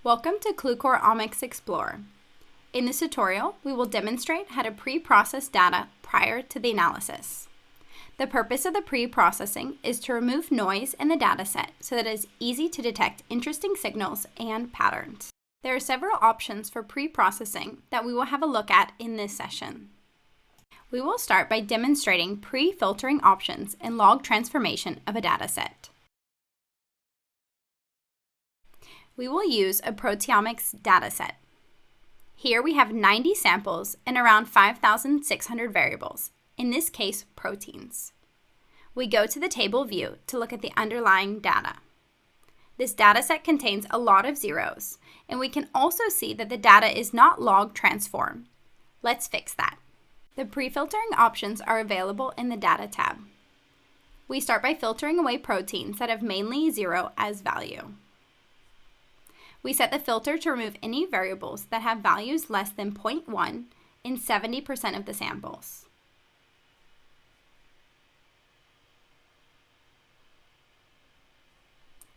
Welcome to Qlucore Omics Explorer. In this tutorial, we will demonstrate how to pre-process data prior to the analysis. The purpose of the pre-processing is to remove noise in the dataset so that it is easy to detect interesting signals and patterns. There are several options for pre-processing that we will have a look at in this session. We will start by demonstrating pre-filtering options and log transformation of a dataset. We will use a proteomics dataset. Here we have 90 samples and around 5,600 variables, in this case proteins. We go to the table view to look at the underlying data. This dataset contains a lot of zeros, and we can also see that the data is not log transformed. Let's fix that. The pre-filtering options are available in the Data tab. We start by filtering away proteins that have mainly 0 as value. We set the filter to remove any variables that have values less than 0.1 in 70% of the samples.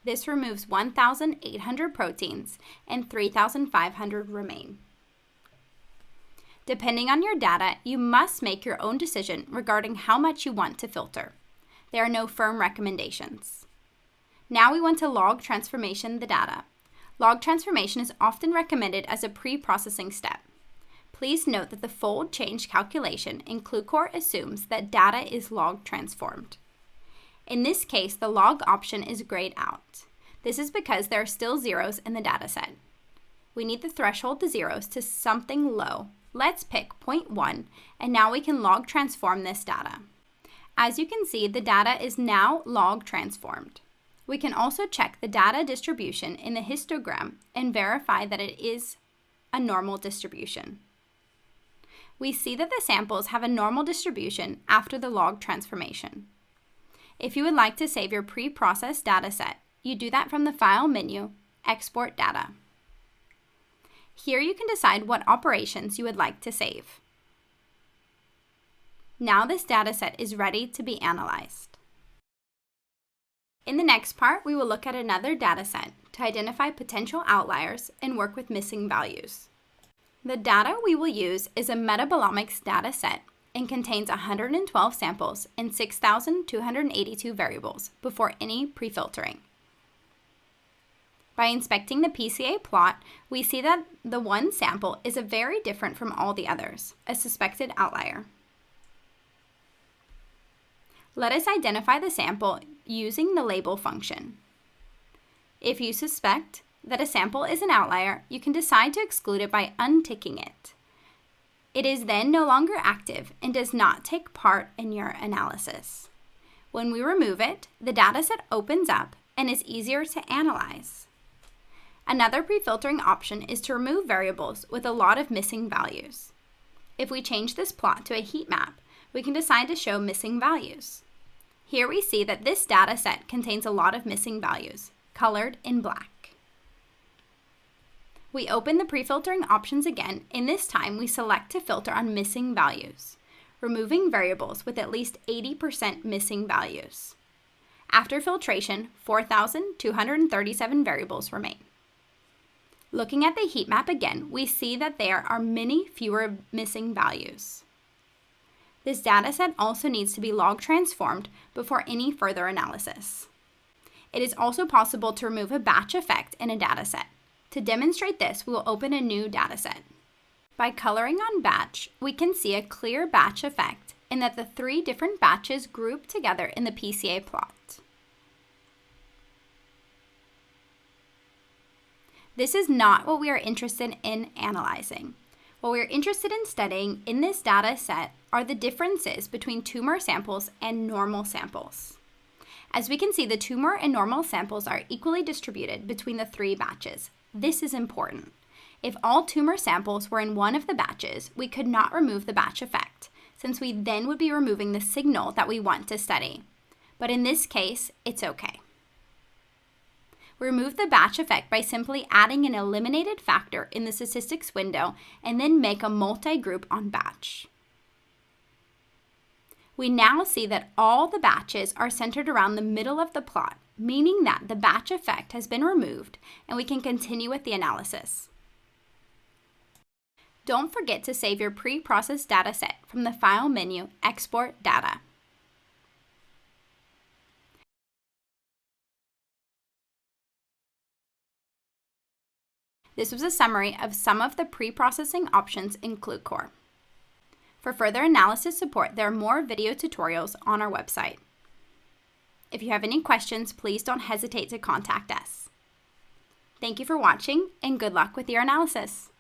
This removes 1,800 proteins and 3,500 remain. Depending on your data, you must make your own decision regarding how much you want to filter. There are no firm recommendations. Now we want to log transformation the data. Log transformation is often recommended as a pre-processing step. Please note that the fold change calculation in Qlucore assumes that data is log transformed. In this case, the log option is grayed out. This is because there are still zeros in the dataset. We need the threshold to zeros to something low. Let's pick 0.1, and now we can log transform this data. As you can see, the data is now log transformed. We can also check the data distribution in the histogram and verify that it is a normal distribution. We see that the samples have a normal distribution after the log transformation. If you would like to save your pre-processed dataset, you do that from the File menu, Export Data. Here you can decide what operations you would like to save. Now this dataset is ready to be analyzed. In the next part, we will look at another dataset to identify potential outliers and work with missing values. The data we will use is a metabolomics dataset and contains 112 samples and 6,282 variables before any pre-filtering. By inspecting the PCA plot, we see that the one sample is very different from all the others, a suspected outlier. Let us identify the sample using the label function. If you suspect that a sample is an outlier, you can decide to exclude it by unticking it. It is then no longer active and does not take part in your analysis. When we remove it, the dataset opens up and is easier to analyze. Another pre-filtering option is to remove variables with a lot of missing values. If we change this plot to a heat map, we can decide to show missing values. Here we see that this data set contains a lot of missing values, colored in black. We open the pre-filtering options again, and this time we select to filter on missing values, removing variables with at least 80% missing values. After filtration, 4,237 variables remain. Looking at the heat map again, we see that there are many fewer missing values. This dataset also needs to be log transformed before any further analysis. It is also possible to remove a batch effect in a dataset. To demonstrate this, we will open a new dataset. By coloring on batch, we can see a clear batch effect in that the 3 different batches group together in the PCA plot. This is not what we are interested in analyzing. What we are interested in studying in this data set are the differences between tumor samples and normal samples. As we can see, the tumor and normal samples are equally distributed between the 3 batches. This is important. If all tumor samples were in one of the batches, we could not remove the batch effect, since we then would be removing the signal that we want to study. But in this case, it's okay. We remove the batch effect by simply adding an eliminated factor in the statistics window and then make a multi-group on batch. We now see that all the batches are centered around the middle of the plot, meaning that the batch effect has been removed and we can continue with the analysis. Don't forget to save your pre-processed dataset from the File menu, Export Data. This was a summary of some of the pre-processing options in Qlucore. For further analysis support, there are more video tutorials on our website. If you have any questions, please don't hesitate to contact us. Thank you for watching, and good luck with your analysis.